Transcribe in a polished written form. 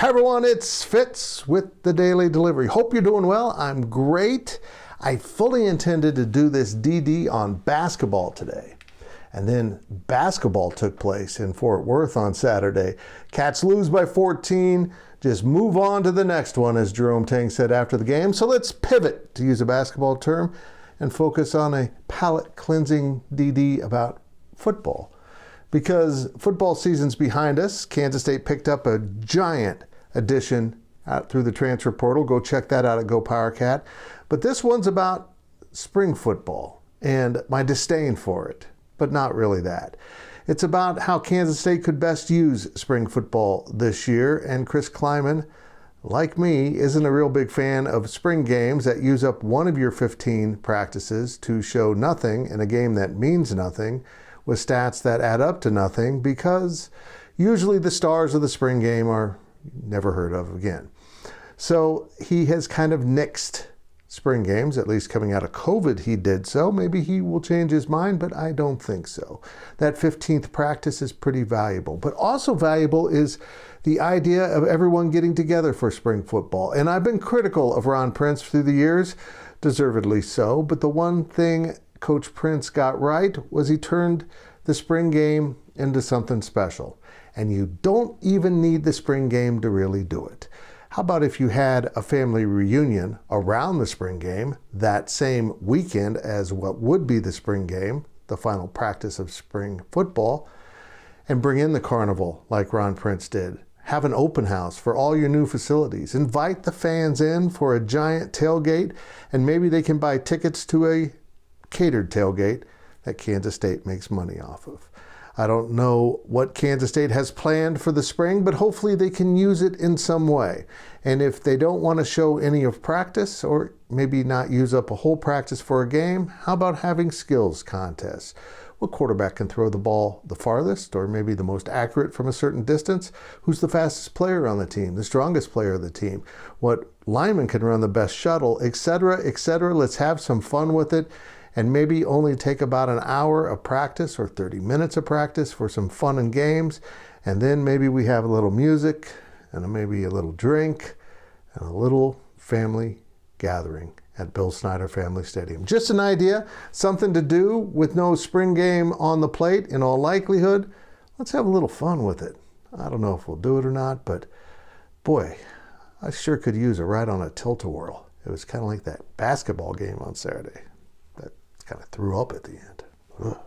Hi everyone, it's Fitz with the Daily Delivery. Hope you're doing well. I'm great. I fully intended to do this DD on basketball today. And then basketball took place in Fort Worth on Saturday. Cats lose by 14. Just move on to the next one, as Jerome Tang said after the game. So let's pivot, to use a basketball term, and focus on a palate-cleansing DD about football. Because football season's behind us, Kansas State picked up a giant addition out through the transfer portal. Go check that out at GoPowercat. But this one's about spring football and my disdain for it, but not really that. It's about how Kansas State could best use spring football this year, and Chris Kleiman, like me, isn't a real big fan of spring games that use up one of your 15 practices to show nothing in a game that means nothing, with stats that add up to nothing, because usually the stars of the spring game are never heard of again. So he has kind of nixed spring games, at least coming out of COVID he did so. Maybe he will change his mind, but I don't think so. That 15th practice is pretty valuable. But also valuable is the idea of everyone getting together for spring football. And I've been critical of Ron Prince through the years, deservedly so, but the one thing Coach Prince got right was he turned the spring game into something special. And you don't even need the spring game to really do it. How about if you had a family reunion around the spring game that same weekend as what would be the spring game, the final practice of spring football, and bring in the carnival like Ron Prince did. Have an open house for all your new facilities. Invite the fans in for a giant tailgate, and maybe they can buy tickets to a catered tailgate that Kansas State makes money off of. I don't know what Kansas State has planned for the spring, but hopefully they can use it in some way. And if they don't want to show any of practice, or maybe not use up a whole practice for a game, how about having skills contests? What quarterback can throw the ball the farthest, or maybe the most accurate from a certain distance? Who's the fastest player on the team, the strongest player of the team? What lineman can run the best shuttle, etc., etc. Let's have some fun with it. And maybe only take about an hour of practice or 30 minutes of practice for some fun and games. And then maybe we have a little music and maybe a little drink and a little family gathering at Bill Snyder Family Stadium. Just an idea, something to do with no spring game on the plate in all likelihood. Let's have a little fun with it. I don't know if we'll do it or not, but boy, I sure could use a ride on a tilt-a-whirl. It was kind of like that basketball game on Saturday. Kind of threw up at the end. Ugh.